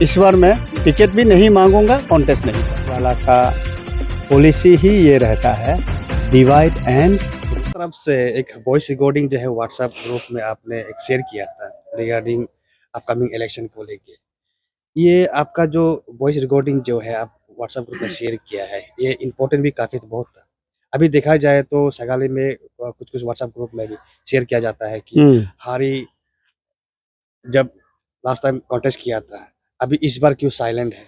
इस बार मैं टिकट भी नहीं मांगूंगा, कॉन्टेस्ट नहीं करूंगा। वाला का पॉलिसी ही ये रहता है, डिवाइड एंड। तरफ से एक वॉइस रिकॉर्डिंग जो है व्हाट्सएप ग्रुप में आपने एक शेयर किया था रिगार्डिंग अपकमिंग इलेक्शन को लेके। ये आपका जो वॉइस रिकॉर्डिंग जो है आप व्हाट्सएप ग्रुप में शेयर किया है, ये इम्पोर्टेंट भी काफ़ी बहुत था। अभी देखा जाए तो सगाली में कुछ कुछ व्हाट्सएप ग्रुप में भी शेयर किया जाता है कि हारी जब लास्ट टाइम कॉन्टेस्ट किया था, अभी इस बार क्यों साइलेंट है,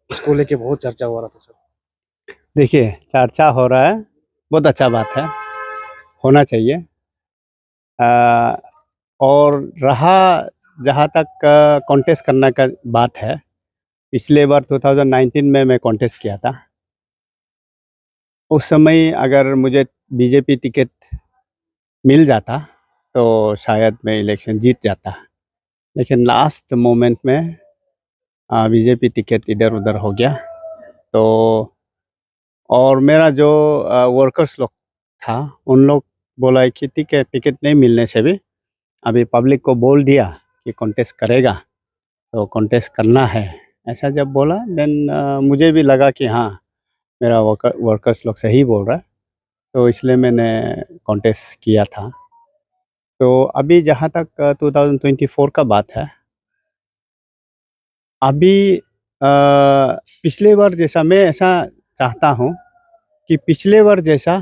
इसको लेके बहुत चर्चा हो रहा था सर। देखिए, चर्चा हो रहा है, बहुत अच्छा बात है, होना चाहिए। और रहा जहाँ तक कॉन्टेस्ट करने का बात है, पिछले बार 2019 में मैं कॉन्टेस्ट किया था। उस समय अगर मुझे बीजेपी टिकट मिल जाता तो शायद मैं इलेक्शन जीत जाता, लेकिन लास्ट मोमेंट में बीजेपी टिकट इधर-उधर हो गया। तो और मेरा जो वर्कर्स लोग था, उन लोग बोला है कि ठीक है, टिकट नहीं मिलने से भी अभी पब्लिक को बोल दिया कि कॉन्टेस्ट करेगा, तो कॉन्टेस्ट करना है। ऐसा जब बोला देन मुझे भी लगा कि हाँ, मेरा वर्कर्स लोग सही बोल रहा है, तो इसलिए मैंने कॉन्टेस्ट किया था। तो अभी जहाँ तक 2024 का बात है, अभी पिछले बार जैसा मैं ऐसा चाहता हूँ कि पिछले बार जैसा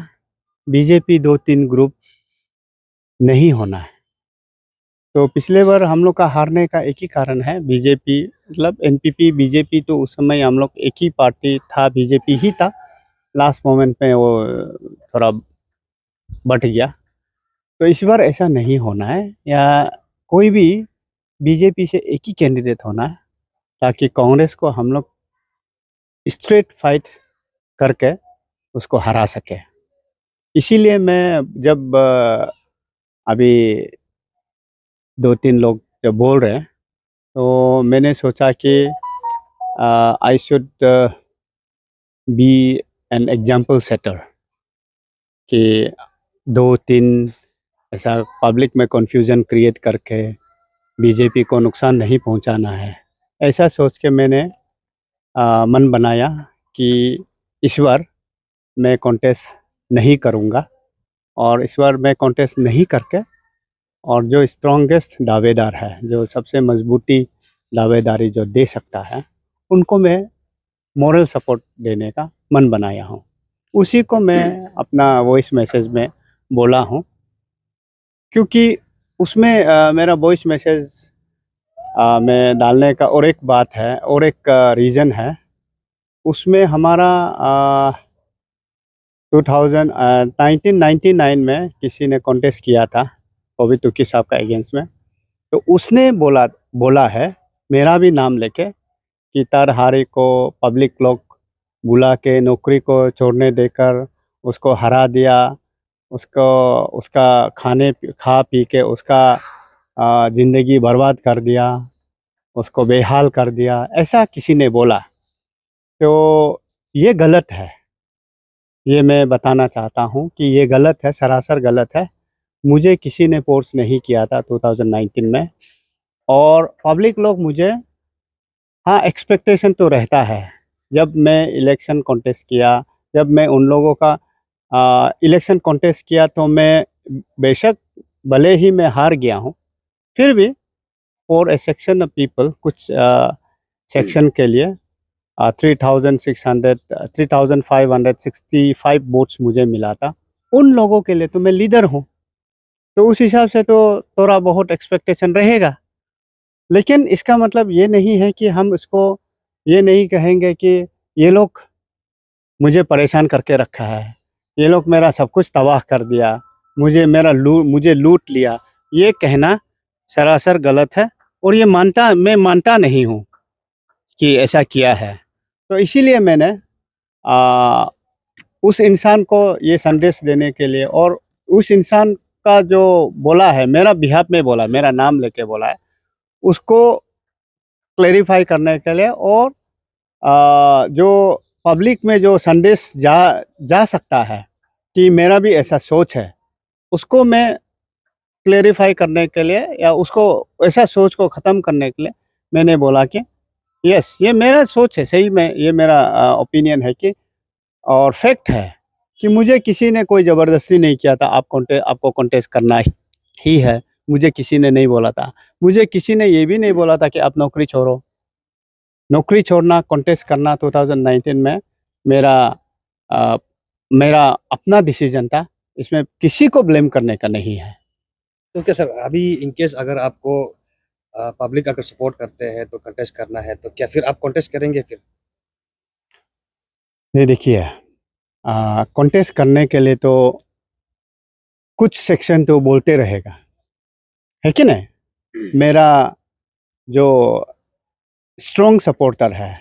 बीजेपी 2-3 ग्रुप नहीं होना है। तो पिछले बार हम लोग का हारने का एक ही कारण है, बीजेपी मतलब एनपीपी, बीजेपी तो उस समय हम लोग एक ही पार्टी था, बीजेपी ही था। लास्ट मोमेंट में वो थोड़ा बँट गया। तो इस बार ऐसा नहीं होना है, या कोई भी बीजेपी से एक ही कैंडिडेट होना है, ताकि कांग्रेस को हम लोग स्ट्रेट फाइट करके उसको हरा सकें। इसीलिए मैं जब अभी 2-3 लोग जब बोल रहे हैं, तो मैंने सोचा कि I should be an example setter, कि 2-3 ऐसा पब्लिक में कन्फ्यूजन क्रिएट करके बीजेपी को नुकसान नहीं पहुंचाना है। ऐसा सोच के मैंने मन बनाया कि इस बार मैं कॉन्टेस्ट नहीं करूंगा, और इस बार मैं कॉन्टेस्ट नहीं करके और जो स्ट्रॉन्गेस्ट दावेदार है, जो सबसे मजबूती दावेदारी जो दे सकता है, उनको मैं मोरल सपोर्ट देने का मन बनाया हूँ। उसी को मैं अपना वॉइस मैसेज में बोला हूँ, क्योंकि उसमें मेरा वॉइस मैसेज में डालने का और एक बात है और एक रीज़न है। उसमें हमारा 1999 में किसी ने कॉन्टेस्ट किया था पवित्र तुर्की साहब का अगेंस्ट में, तो उसने बोला बोला है मेरा भी नाम लेके कि तरहारी को पब्लिक लोग बुला के नौकरी को छोड़ने देकर उसको हरा दिया, उसको उसका खा पी के उसका ज़िंदगी बर्बाद कर दिया, उसको बेहाल कर दिया, ऐसा किसी ने बोला। तो ये गलत है, ये मैं बताना चाहता हूँ कि ये गलत है, सरासर गलत है। मुझे किसी ने फ़ोर्स नहीं किया था 2019 में, और पब्लिक लोग मुझे हाँ, एक्सपेक्टेशन तो रहता है। जब मैं इलेक्शन कॉन्टेस्ट किया, जब मैं उन लोगों का इलेक्शन कॉन्टेस्ट किया, तो मैं बेशक भले ही मैं हार गया हूँ, फिर भी for A section of people, कुछ सेक्शन के लिए 3565 वोट्स मुझे मिला था। उन लोगों के लिए तो मैं लीडर हूँ, तो उस हिसाब से तो थोड़ा बहुत एक्सपेक्टेशन रहेगा। लेकिन इसका मतलब ये नहीं है कि हम इसको ये नहीं कहेंगे कि ये लोग मुझे परेशान करके रखा है, ये लोग मेरा सब कुछ तबाह कर दिया, मुझे लूट लिया। ये कहना सरासर गलत है, और ये मैं मानता नहीं हूँ कि ऐसा किया है। तो इसीलिए मैंने आ, उस इंसान को ये संदेश देने के लिए, और उस इंसान का जो बोला है, मेरा बिहाफ में बोला, मेरा नाम लेके बोला है, उसको क्लेरिफाई करने के लिए, और जो पब्लिक में जो संदेश जा सकता है कि मेरा भी ऐसा सोच है, उसको मैं क्लेरिफाई करने के लिए, या उसको ऐसा सोच को ख़त्म करने के लिए मैंने बोला कि यस, ये मेरा सोच है, सही में ये मेरा ओपिनियन है कि और फैक्ट है कि मुझे किसी ने कोई ज़बरदस्ती नहीं किया था, आपको कॉन्टेस्ट करना ही है, मुझे किसी ने नहीं बोला था। मुझे किसी ने ये भी नहीं बोला था कि आप नौकरी छोड़ो। नौकरी छोड़ना, कॉन्टेस्ट करना 2019 में मेरा अ, मेरा अपना डिसीज़न था, इसमें किसी को ब्लेम करने का नहीं है। तो क्या सर अभी इन केस अगर आपको पब्लिक अगर सपोर्ट करते हैं तो कंटेस्ट करना है तो क्या फिर आप कंटेस्ट करेंगे फिर? ये देखिए कॉन्टेस्ट करने के लिए तो कुछ सेक्शन तो बोलते रहेगा, है कि नहीं? मेरा जो स्ट्रॉन्ग सपोर्टर है,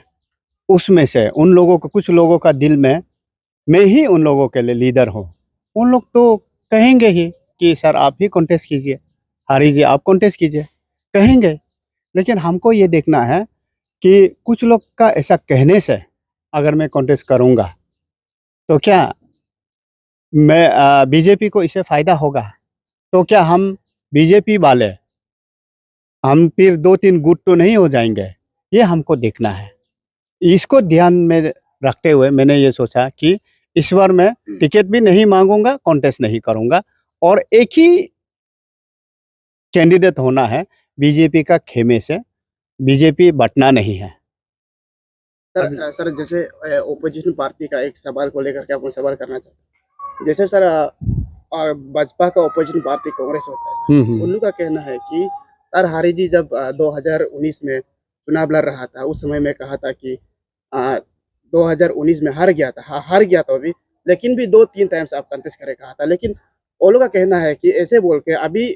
उसमें से उन लोगों को कुछ लोगों का दिल में मैं ही उन लोगों के लिए लीडर हूँ। उन लोग तो कहेंगे ही कि सर आप ही कॉन्टेस्ट कीजिए, हारी जी आप कॉन्टेस्ट कीजिए, कहेंगे। लेकिन हमको ये देखना है कि कुछ लोग का ऐसा कहने से अगर मैं कॉन्टेस्ट करूँगा, तो क्या मैं बीजेपी को इससे फ़ायदा होगा? तो क्या हम बीजेपी वाले हम फिर 2-3 गुट तो नहीं हो जाएँगे? ये हमको देखना है। इसको ध्यान में रखते हुए मैंने ये सोचा कि इस बार मैं टिकट भी नहीं माँगूँगा, कॉन्टेस्ट नहीं करूँगा और एक ही कैंडिडेट होना है बीजेपी का खेमे से, बीजेपी बँटना नहीं है। अभी सर जैसे ओपोजिशन पार्टी का एक सवाल को लेकर के आपको सवाल करना चाहता हूँ। जैसे सर बसपा का ओपोजिशन पार्टी कांग्रेस होता है। उन लोग का कहना है कि सर हारी जी जब 2019 में चुनाव लड़ रहा था, उस समय मैं कहा था कि 2019 में हार गया था, हार गया था अभी, लेकिन भी 2-3 टाइम्स आप कंटेस्ट करे कहा था। लेकिन वो लोग का कहना है कि ऐसे बोल के अभी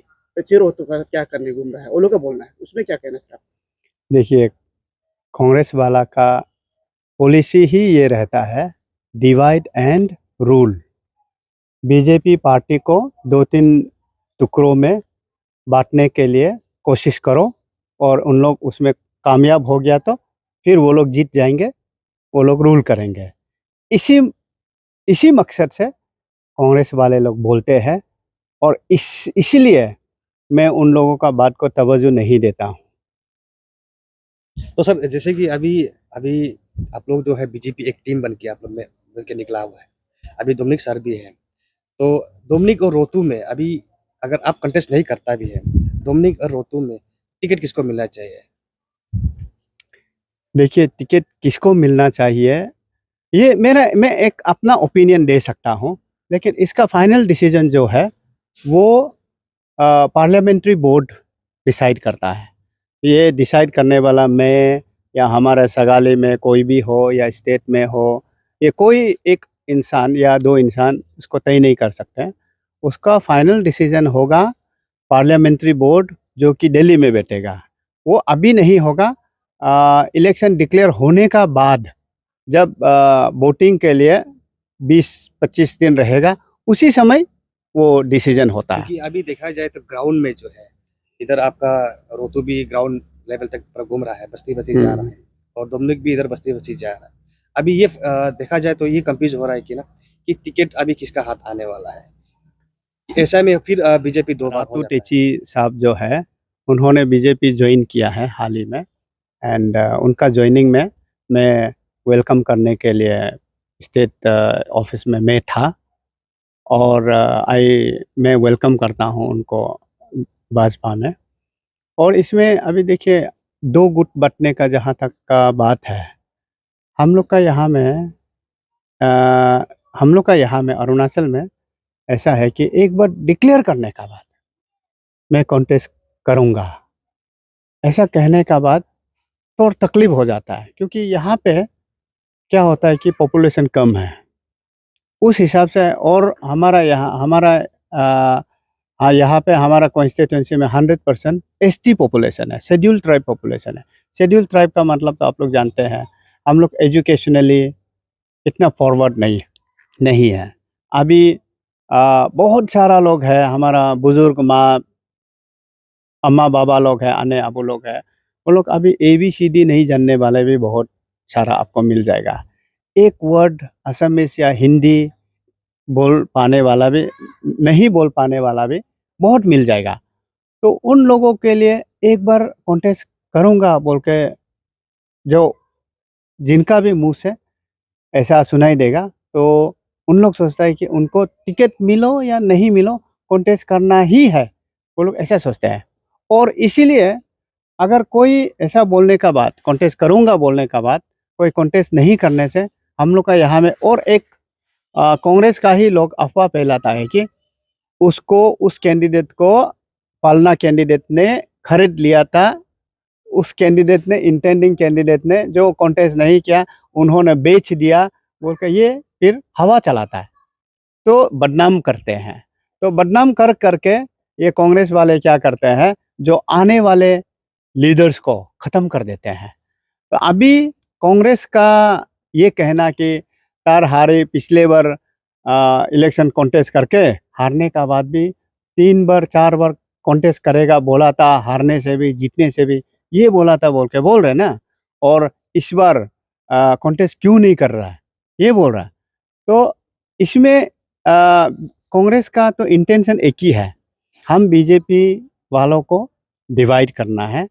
चिर हो चुका है, क्या करने घूम रहा है, वो लोग का बोलना है, उसमें क्या कहना है सर? देखिए, कांग्रेस वाला का पॉलिसी ही ये रहता है divide and rule. BJP party को 2-3 टुकड़ों में बाँटने के लिए कोशिश करो और उन लोग उसमें कामयाब हो गया तो फिर वो लोग जीत जाएँगे, वो लोग रूल करेंगे। इसी इसी मकसद से कांग्रेस वाले लोग बोलते हैं और इसीलिए मैं उन लोगों का बात को तवज्जो नहीं देता हूँ। तो सर जैसे कि अभी अभी आप लोग जो है बीजेपी एक टीम बन के आप लोग में बन के निकला हुआ है। अभी डोमिनिक सर भी है। तो डोमिनिक और रोतू में अभी अगर आप कंटेस्ट नहीं करता भी है, डोमिनिक और रोतू में टिकट किसको मिलना चाहिए? देखिए टिकट किसको मिलना चाहिए, ये मैं एक अपना ओपिनियन दे सकता हूँ, लेकिन इसका फाइनल डिसीज़न जो है वो पार्लियामेंट्री बोर्ड डिसाइड करता है। ये डिसाइड करने वाला मैं या हमारे सगाले में कोई भी हो या स्टेट में हो, ये कोई एक इंसान या 2 इंसान इसको तय नहीं कर सकते हैं। उसका फाइनल डिसीज़न होगा पार्लियामेंट्री बोर्ड जो कि दिल्ली में बैठेगा। वो अभी नहीं होगा, इलेक्शन डिक्लेयर होने का बाद जब वोटिंग के लिए 20-25 दिन रहेगा, उसी समय वो डिसीज़न होता है। क्योंकि अभी देखा जाए तो ग्राउंड में जो है, इधर आपका रोतू भी ग्राउंड लेवल तक पर घूम रहा है, बस्ती-बस्ती जा रहा है और डोमिनिक भी इधर बस्ती-बस्ती जा रहा है। अभी ये देखा जाए तो ये कन्फ्यूज़ हो रहा है कि ना कि टिकट अभी किसका हाथ आने वाला है। ऐसा में फिर बीजेपी 2 बार हो रातू जाता है। टेची साहब जो है, उन्होंने बीजेपी जॉइन किया है हाल ही में एंड उनका जॉइनिंग में मैं वेलकम करने के लिए स्टेट ऑफिस में मैं था और मैं वेलकम करता हूँ उनको भाजपा में। और इसमें अभी देखिए 2 गुट बँटने का जहाँ तक का बात है, हम लोग का यहाँ में अ, हम लोग का यहाँ में अरुणाचल में ऐसा है कि एक बार डिक्लेयर करने का बाद मैं कॉन्टेस्ट करूँगा, ऐसा कहने का बाद तो तकलीफ़ हो जाता है क्योंकि यहाँ पे क्या होता है कि पॉपुलेशन कम है। उस हिसाब से और हाँ, यहाँ पे हमारा कॉन्स्टिट्यूएंसी में 100% एसटी पॉपुलेशन है, शेड्यूल्ड ट्राइब पॉपुलेशन है। शेड्यूल्ड ट्राइब का मतलब तो आप लोग जानते हैं, हम लोग एजुकेशनली इतना फॉरवर्ड नहीं है। अभी बहुत सारा लोग है, हमारा बुज़ुर्ग माँ अम्मा-बाबा लोग हैं, अन्य-अबू लोग हैं, वो लोग अभी एबीसीडी नहीं जानने वाले भी बहुत सारा आपको मिल जाएगा। एक वर्ड असमीज़ या हिंदी बोल पाने वाला भी नहीं बोल पाने वाला भी बहुत मिल जाएगा। तो उन लोगों के लिए एक बार कॉन्टेस्ट करूँगा बोल के जो जिनका भी मुंह से ऐसा सुनाई देगा तो उन लोग सोचता है कि उनको टिकट मिलो या नहीं मिलो कॉन्टेस्ट करना ही है, वो लोग ऐसा सोचते हैं। और इसीलिए अगर कोई ऐसा बोलने का बाद कॉन्टेस्ट करूंगा बोलने का बाद कोई कॉन्टेस्ट नहीं करने से हम लोग का यहाँ में और एक कांग्रेस का ही लोग अफवाह फैलाता है कि उसको उस कैंडिडेट को पालना कैंडिडेट ने खरीद लिया था, उस कैंडिडेट ने इंटेंडिंग कैंडिडेट ने जो कॉन्टेस्ट नहीं किया उन्होंने बेच दिया बोल के ये फिर हवा चलाता है, तो बदनाम करते हैं। तो बदनाम कर करके ये कांग्रेस वाले क्या करते हैं, जो आने वाले लीडर्स को ख़त्म कर देते हैं। तो अभी कांग्रेस का ये कहना कि तार हारे पिछले बार इलेक्शन कॉन्टेस्ट करके हारने का बाद भी 3 बार 4 बार कॉन्टेस्ट करेगा बोला था, हारने से भी जीतने से भी ये बोला था बोल के बोल रहे ना, और इस बार कॉन्टेस्ट क्यों नहीं कर रहा है ये बोल रहा है। तो इसमें कांग्रेस का तो इंटेंशन एक ही है, हम बीजेपी वालों को डिवाइड करना है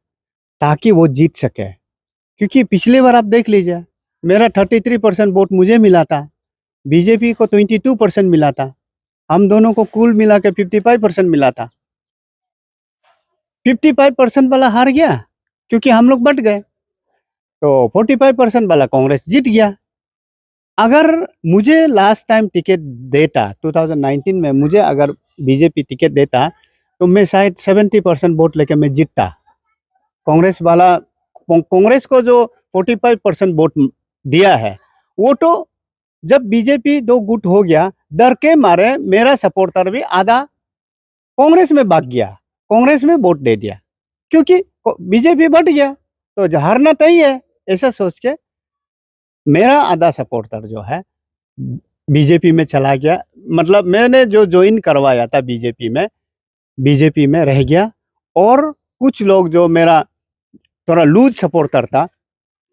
ताकि वो जीत सके। क्योंकि पिछली बार आप देख लीजिए मेरा 33% वोट मुझे मिला था, बीजेपी को 22% मिला था, हम दोनों को कुल मिला के 55% मिला था। 55% वाला हार गया क्योंकि हम लोग बट गए, तो 45% वाला कांग्रेस जीत गया। अगर मुझे लास्ट टाइम टिकट देता 2019 में, मुझे अगर बीजेपी टिकट देता तो मैं शायद 70% वोट लेके मैं जीतता। कांग्रेस वाला कांग्रेस को जो 45% वोट दिया है वो तो जब बीजेपी 2 गुट हो गया डर के मारे मेरा सपोर्टर भी आधा कांग्रेस में भाग गया, कांग्रेस में वोट दे दिया क्योंकि बीजेपी बढ़ गया तो हारना तय है, ऐसा सोच के मेरा आधा सपोर्टर जो है बीजेपी में चला गया। मतलब मैंने जो ज्वाइन करवाया था बीजेपी में रह गया, और कुछ लोग जो मेरा थोड़ा लूज सपोर्टर था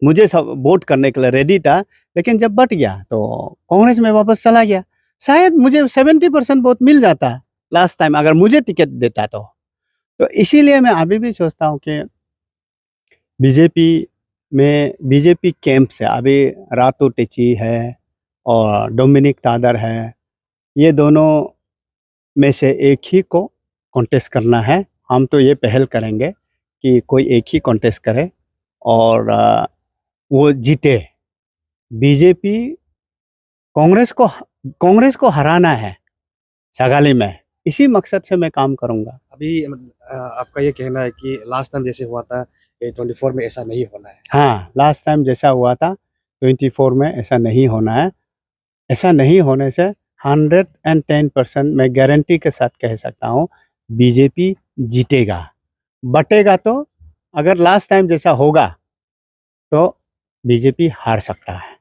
मुझे वोट करने के लिए रेडी था, लेकिन जब बट गया तो कांग्रेस में वापस चला गया। शायद मुझे 70% वोट मिल जाता लास्ट टाइम अगर मुझे टिकट देता तो इसीलिए मैं अभी भी सोचता हूँ कि बीजेपी कैंप से अभी रातू टेची है और डोमिनिक तादर है, ये दोनों में से एक ही को कॉन्टेस्ट करना है। हम तो ये पहल करेंगे कि कोई एक ही कॉन्टेस्ट करे और वो जीते। बीजेपी कांग्रेस को हराना है सगाली में, इसी मकसद से मैं काम करूंगा। अभी आपका ये कहना है कि लास्ट टाइम जैसे हुआ था 24 में ऐसा नहीं होना है। हाँ, लास्ट टाइम जैसा हुआ था 24 में ऐसा नहीं होना है। ऐसा नहीं होने से 110% मैं गारंटी के साथ कह सकता हूँ बीजेपी जीतेगा। बटेगा तो अगर लास्ट टाइम जैसा होगा तो बीजेपी हार सकता है।